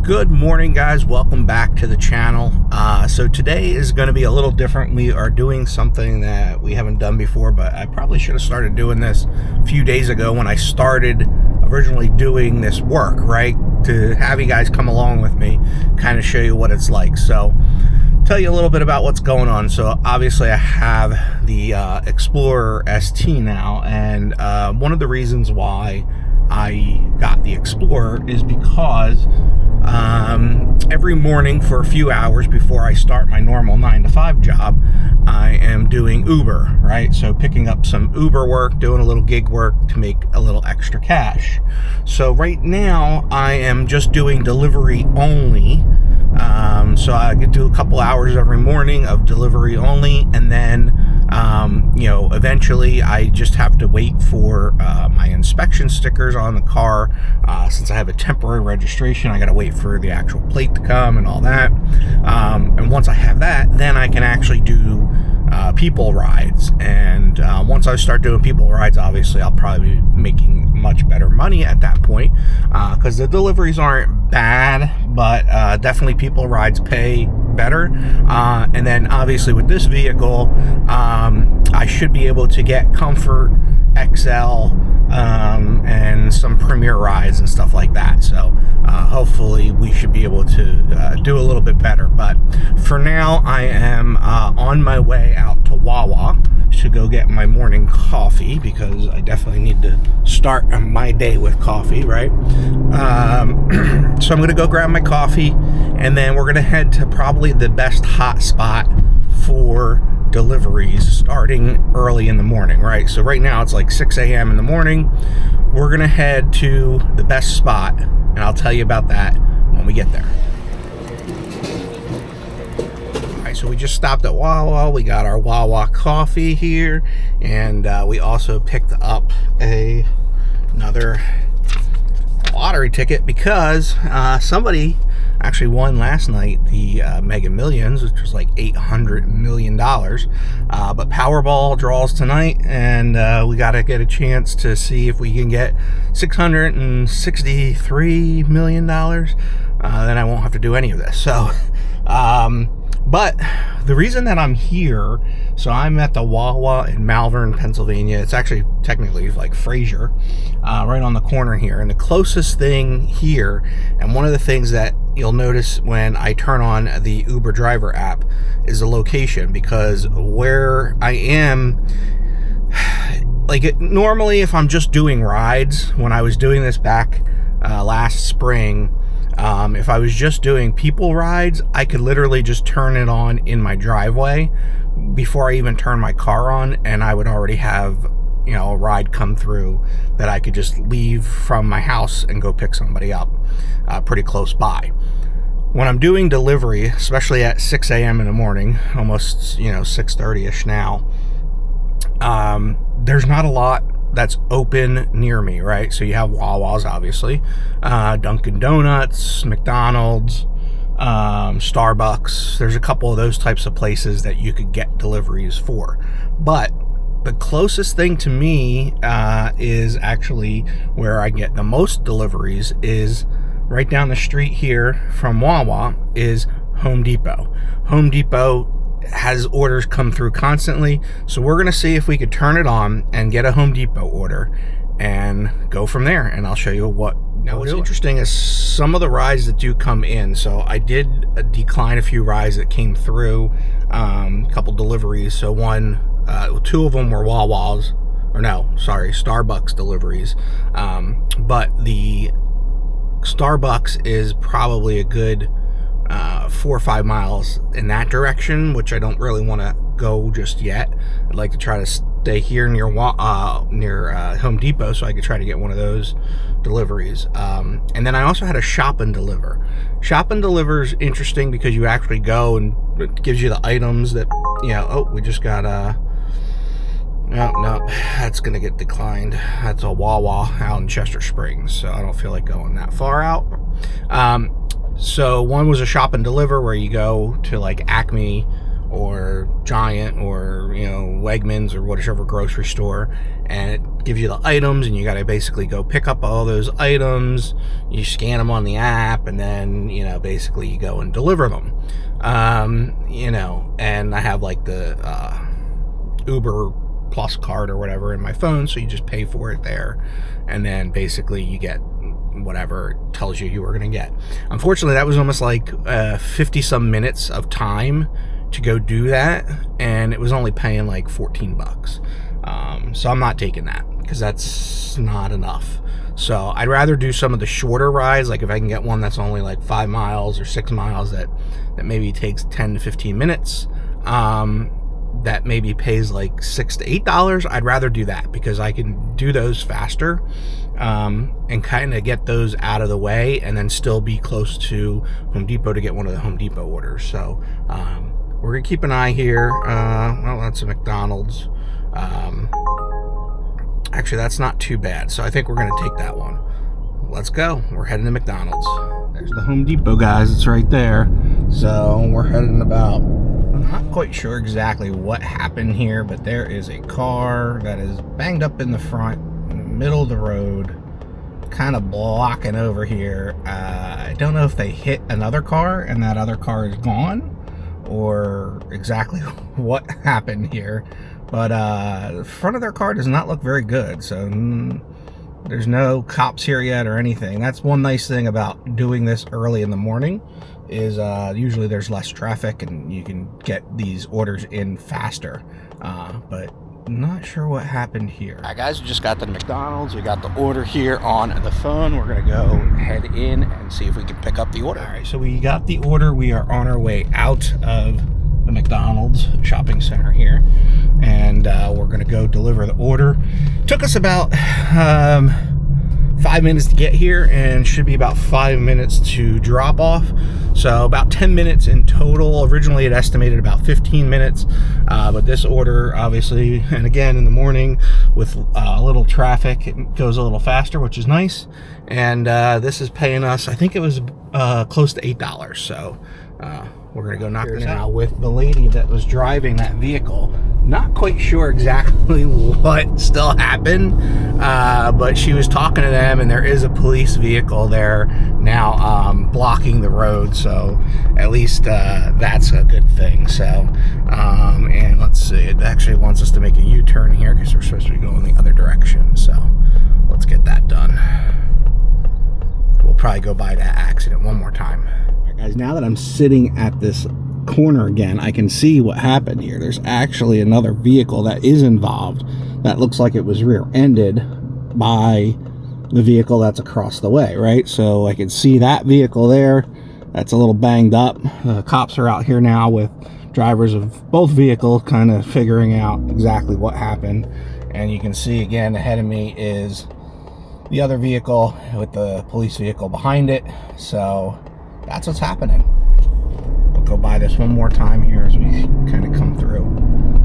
Good morning, guys. Welcome back to the channel. So today is going to be a little different. We are doing something that we haven't done before, but I probably should have started doing this a few days ago when I started originally doing this work, right? To have you guys come along with me, kind of show you what it's like. So tell you a little bit about what's going on. So obviously I have the Explorer ST now, and one of the reasons why I got the Explorer is because every morning for a few hours before I start my normal 9-to-5 job, I am doing Uber, right? So picking up some Uber work, doing a little gig work to make a little extra cash. So right now I am just doing delivery only. So I could do a couple hours every morning of delivery only, and then eventually I just have to wait for my inspection stickers on the car. Since I have a temporary registration, I got to wait for the actual plate to come and all that. And once I have that, then I can actually do people rides. And once I start doing people rides, obviously I'll probably be making much better money at that point, because the deliveries aren't bad, but definitely people rides pay better. And then obviously with this vehicle, I should be able to get Comfort, XL, and some Premier rides and stuff like that. So hopefully we should be able to do a little bit better. But for now, I am on my way out to Wawa to go get my morning coffee, because I definitely need to start my day with coffee, right? So I'm gonna go grab my coffee, and then we're gonna head to probably the best hot spot for deliveries starting early in the morning, right? So right now it's like 6 a.m. in the morning. We're gonna head to the best spot, and I'll tell you about that when we get there. All right, so we just stopped at Wawa. We got our Wawa coffee here, and we also picked up another lottery ticket, because somebody actually won last night the Mega Millions, which was like $800 million. But Powerball draws tonight, and we got to get a chance to see if we can get $663 million. Then I won't have to do any of this. So, but the reason that I'm here, so I'm at the Wawa in Malvern, Pennsylvania. It's actually technically like Fraser, right on the corner here. And the closest thing here, and one of the things that you'll notice when I turn on the Uber driver app, is the location, because where I am, normally if I'm just doing rides, when I was doing this back last spring, if I was just doing people rides, I could literally just turn it on in my driveway before I even turn my car on, and I would already have a ride come through that I could just leave from my house and go pick somebody up pretty close by. When I'm doing delivery, especially at 6 a.m. in the morning, almost 6:30ish now, there's not a lot that's open near me, right? So you have Wawa's, obviously, Dunkin' Donuts, McDonald's, Starbucks. There's a couple of those types of places that you could get deliveries for. But the closest thing to me is actually where I get the most deliveries, is right down the street here from Wawa is Home Depot. Home Depot has orders come through constantly, so we're gonna see if we could turn it on and get a Home Depot order and go from there, and I'll show you what. Now what's interesting is some of the rides that do come in. So I did decline a few rides that came through, a couple deliveries. So two of them were Wawa's, or no, sorry, Starbucks deliveries, but the Starbucks is probably a good 4 or 5 miles in that direction, which I don't really want to go just yet. I'd like to try to stay here near Home Depot, so I could try to get one of those deliveries. And then I also had a shop and deliver. Shop and deliver is interesting because you actually go and it gives you the items that we just got no, that's gonna get declined. That's a Wawa out in Chester Springs, so I don't feel like going that far out. So one was a shop and deliver where you go to like Acme or Giant or, you know, Wegmans or whatever grocery store, and it gives you the items, and you got to basically go pick up all those items. You scan them on the app, and then, you know, basically you go and deliver them. You know, and I have like the Uber Plus card or whatever in my phone, so you just pay for it there, and then basically you get whatever it tells you were going to get. Unfortunately, that was almost like 50 some minutes of time to go do that, and it was only paying like 14 bucks. So I'm not taking that because that's not enough. So I'd rather do some of the shorter rides, like if I can get one that's only like 5 miles or 6 miles that maybe takes 10 to 15 minutes, that maybe pays like $6 to $8. I'd rather do that because I can do those faster, and kind of get those out of the way, and then still be close to Home Depot to get one of the Home Depot orders. So we're gonna keep an eye here. Well, that's a McDonald's. Actually, that's not too bad, so I think we're gonna take that one. Let's go. We're heading to McDonald's. There's the Home Depot, guys. It's right there. So we're heading about, I'm not quite sure exactly what happened here, but there is a car that is banged up in the front, in the middle of the road, kind of blocking over here. I don't know if they hit another car and that other car is gone, or exactly what happened here. But the front of their car does not look very good, so there's no cops here yet or anything. That's one nice thing about doing this early in the morning, is usually there's less traffic and you can get these orders in faster. But not sure what happened here. All right, guys, we just got to the McDonald's. We got the order here on the phone. We're gonna go head in and see if we can pick up the order. All right, so we got the order. We are on our way out of the McDonald's shopping center here, and we're gonna go deliver the order. Took us about 5 minutes to get here, and should be about 5 minutes to drop off, so about 10 minutes in total. Originally it estimated about 15 minutes, but this order obviously, and again in the morning with a little traffic, it goes a little faster, which is nice. And this is paying us, I think it was close to $8, so we're gonna go knock this out with the lady that was driving that vehicle. Not quite sure exactly what still happened, but she was talking to them, and there is a police vehicle there now blocking the road, so at least that's a good thing. So and let's see, it actually wants us to make a U-turn here because we're supposed to be going the other direction, so let's get that done. We'll probably go by that accident one more time. Guys, now that I'm sitting at this corner again, I can see what happened here. There's actually another vehicle that is involved that looks like it was rear-ended by the vehicle that's across the way, right? So I can see that vehicle there. That's a little banged up. The cops are out here now with drivers of both vehicles kind of figuring out exactly what happened. And you can see again ahead of me is the other vehicle with the police vehicle behind it. So that's what's happening. We'll go by this one more time here as we kind of come through.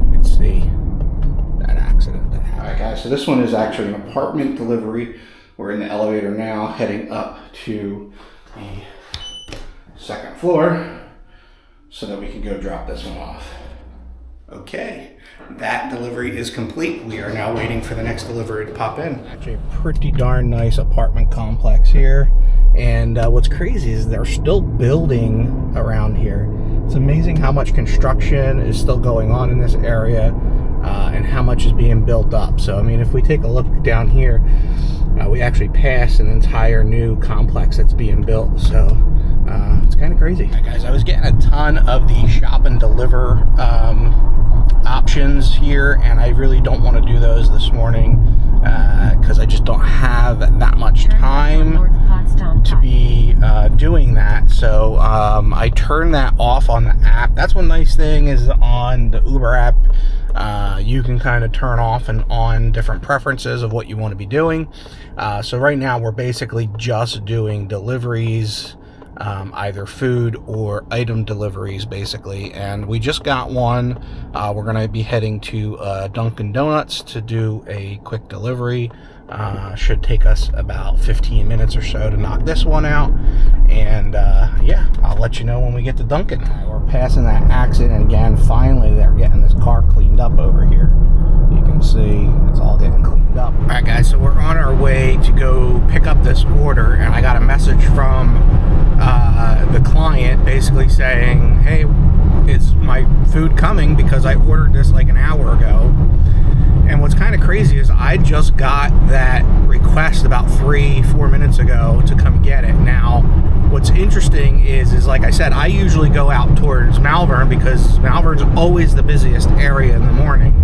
You can see that accident that happened. All right, guys, so this one is actually an apartment delivery. We're in the elevator now, heading up to the second floor so that we can go drop this one off. Okay, that delivery is complete. We are now waiting for the next delivery to pop in. Actually a pretty darn nice apartment complex here. And what's crazy is they're still building around here. It's amazing how much construction is still going on in this area, and how much is being built up. So, I mean, if we take a look down here, we actually passed an entire new complex that's being built. So, it's kind of crazy. Right, guys, I was getting a ton of the shop and deliver options here, and I really don't want to do those this morning because I just don't have that much time to be doing that. So I turn that off on the app. That's one nice thing is on the Uber app, you can kind of turn off and on different preferences of what you want to be doing. So right now we're basically just doing deliveries, either food or item deliveries basically, and we just got one. We're going to be heading to Dunkin' Donuts to do a quick delivery. Should take us about 15 minutes or so to knock this one out, and yeah, I'll let you know when we get to Dunkin'. We're passing that accident again. Finally, they're getting this car cleaned up over here. You can see it's all getting cleaned up. All right, guys, so we're on our way to go pick up this order, and I got a message from the client basically saying, hey, is my food coming? Because I ordered this like an hour ago. And what's kind of crazy is I just got that request about 3-4 minutes ago to come get it. Now, what's interesting is like I said, I usually go out towards Malvern because Malvern's always the busiest area in the morning.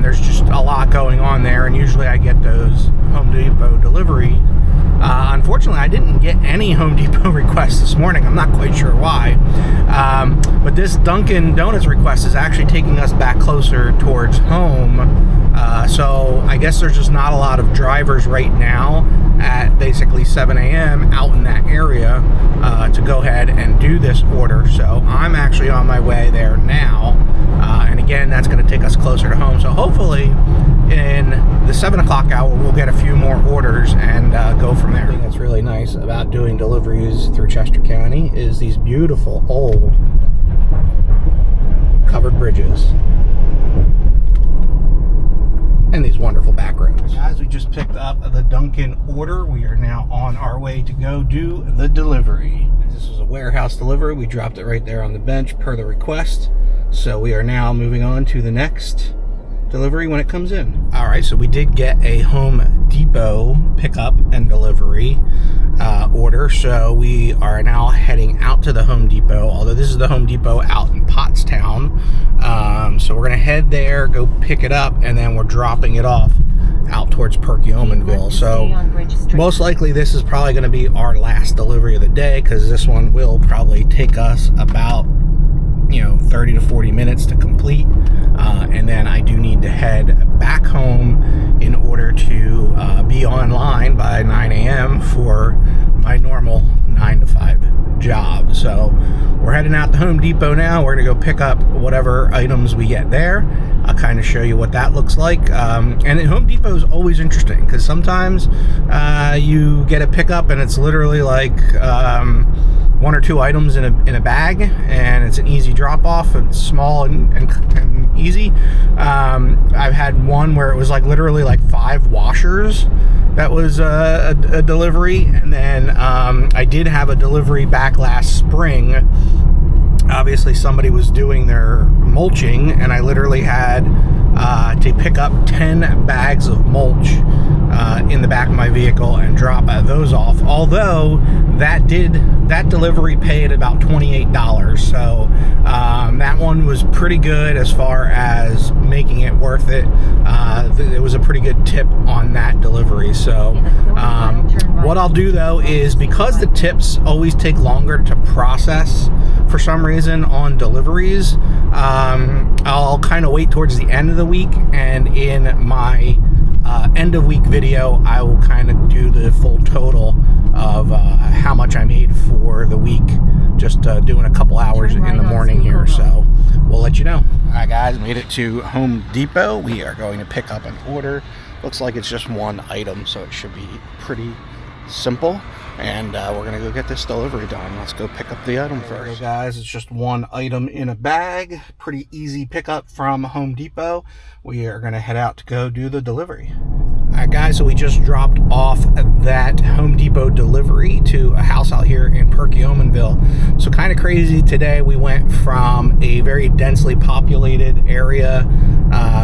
There's just a lot going on there, and usually I get those Home Depot delivery. Unfortunately, I didn't get any Home Depot requests this morning. I'm not quite sure why. But this Dunkin' Donuts request is actually taking us back closer towards home. So I guess there's just not a lot of drivers right now at basically 7 a.m. out in that area to go ahead and do this order. So I'm actually on my way there now. And again, that's going to take us closer to home. So hopefully in the 7 o'clock hour, we'll get a few more orders and go from there. The thing that's really nice about doing deliveries through Chester County is these beautiful old covered bridges and these wonderful back roads. Guys, we just picked up the Dunkin' order. We are now on our way to go do the delivery. This was a warehouse delivery. We dropped it right there on the bench per the request. So we are now moving on to the next delivery when it comes in. All right, so we did get a Home Depot pickup and delivery order. So we are now heading out to the Home Depot, although this is the Home Depot out in Pottstown. So we're gonna head there, go pick it up, and then we're dropping it off out towards Perkiomenville. So most likely this is probably gonna be our last delivery of the day, because this one will probably take us about 30 to 40 minutes to complete, and then I do need to head back home in order to be online by 9 a.m. for my normal 9 to 5 job. So we're heading out to Home Depot now. We're gonna go pick up whatever items we get there. I'll kind of show you what that looks like. And Home Depot is always interesting because sometimes you get a pickup and it's literally like 1 or 2 items in a bag, and it's an easy drop off. It's small and easy. I've had one where it was like literally like 5 washers. That was a delivery, and then I did have a delivery back last spring. Obviously somebody was doing their mulching, and I literally had to pick up 10 bags of mulch in the back of my vehicle and drop those off. Although that delivery paid about $28, so that one was pretty good as far as making it worth it. It was a pretty good tip on that delivery. So what I'll do though is, because the tips always take longer to process for some reason on deliveries, I'll kind of wait towards the end of the week, and in my end of week video I will kind of do the full total of how much I made for the week, just doing a couple hours in the morning here. So we'll let you know. All right, guys, made it to Home Depot. We are going to pick up an order. Looks like it's just one item, so it should be pretty simple. And we're gonna go get this delivery done. Let's go pick up the item first. So guys, it's just one item in a bag. Pretty easy pickup from Home Depot. We are gonna head out to go do the delivery. All right, guys, so we just dropped off that Home Depot delivery to a house out here in Perkiomenville. So kind of crazy today. We went from a very densely populated area,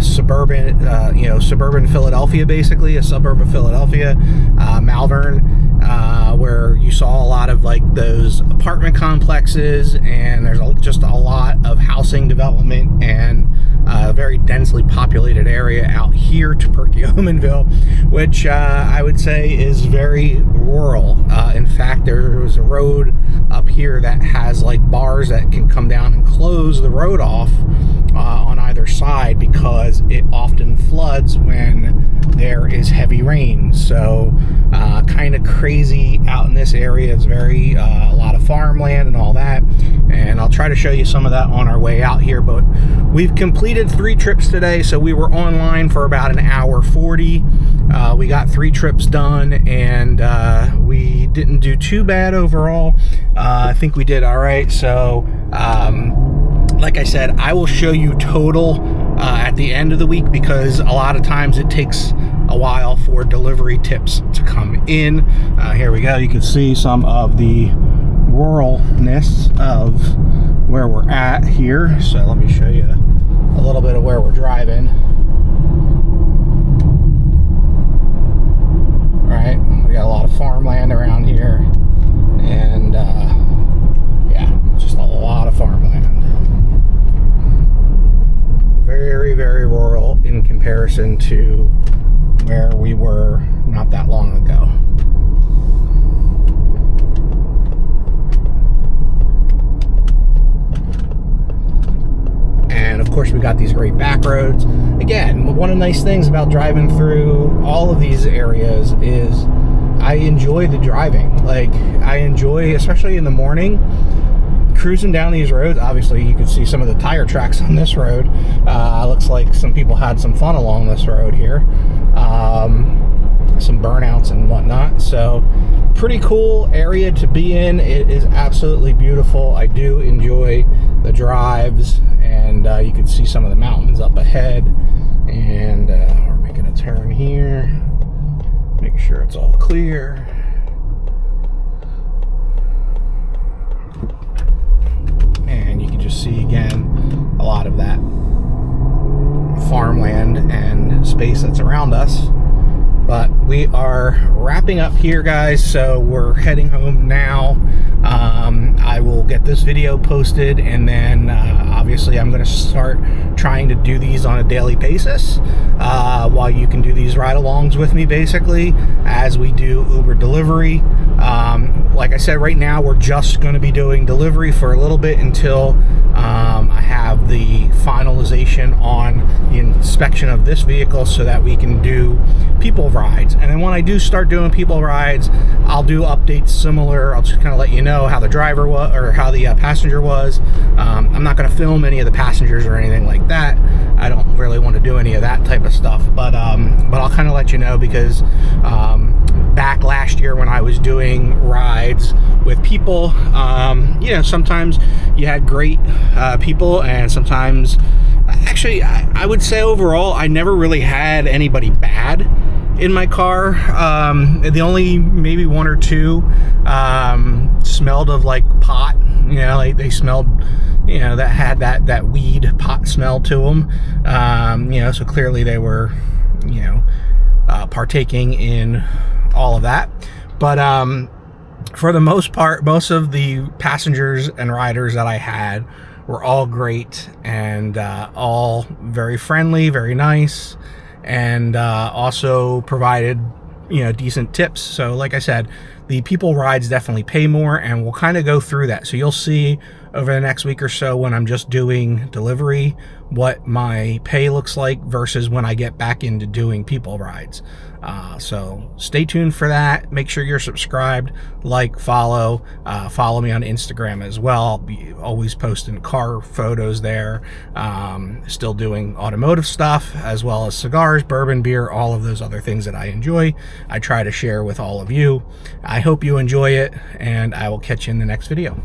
suburban Philadelphia, basically a suburb of Philadelphia, Malvern, where you saw a lot of like those apartment complexes, and there's just a lot of housing development and a very densely populated area out here to Perkiomenville, which I would say is very rural. In fact, there was a road up here that has like bars that can come down and close the road off on either side, because it often floods when there is heavy rain. So kind of crazy out in this area. It's very a lot of farmland and all that, and I'll try to show you some of that on our way out here. But we've completed 3 trips today, so we were online for about 1:40. We got 3 trips done, and we didn't do too bad overall. I think we did all right. So like I said, I will show you total at the end of the week, because a lot of times it takes a while for delivery tips to come in. Here we go. You can see some of the ruralness of where we're at here. So let me show you a little bit of where we're driving. Right, we got a lot of farmland around here, and yeah, just a lot of farmland. Very, very rural in comparison to where we were not that long ago. And of course, we got these great back roads. Again, one of the nice things about driving through all of these areas is I enjoy the driving. Like, I enjoy, especially in the morning, cruising down these roads. Obviously, you can see some of the tire tracks on this road. Looks like some people had some fun along this road here. Some burnouts and whatnot. So, pretty cool area to be in. It is absolutely beautiful. I do enjoy the drives, and you can see some of the mountains up ahead. And we're making a turn here. Make sure it's all clear. And you can just see again a lot of that farmland and space that's around us. But we are wrapping up here, guys, so we're heading home now. I will get this video posted, and then obviously I'm going to start trying to do these on a daily basis while you can do these ride-alongs with me, basically, as we do Uber delivery. Like I said, right now we're just going to be doing delivery for a little bit until I have the finalization on the inspection of this vehicle, so that we can do people rides. And then when I do start doing people rides, I'll do updates similar. I'll just kind of let you know how the driver was, or how the passenger was. I'm not going to film any of the passengers or anything like that. I don't really want to do any of that type of stuff, but I'll kind of let you know, because back last year when I was doing rides with people, you know, sometimes you had great people, and sometimes, actually, I would say overall, I never really had anybody bad in my car. The only maybe one or two smelled of like pot, you know, like they smelled, you know, that had that weed pot smell to them. You know, so clearly they were, you know, partaking in all of that. But for the most part, most of the passengers and riders that I had were all great, and all very friendly, very nice, and also provided, you know, decent tips. So like I said, the people rides definitely pay more, and we'll kind of go through that. So you'll see over the next week or so, when I'm just doing delivery, what my pay looks like versus when I get back into doing people rides. So stay tuned for that. Make sure you're subscribed, like, follow me on Instagram as well. I'll be always posting car photos there. Still doing automotive stuff, as well as cigars, bourbon, beer, all of those other things that I enjoy. I try to share with all of you. I hope you enjoy it, and I will catch you in the next video.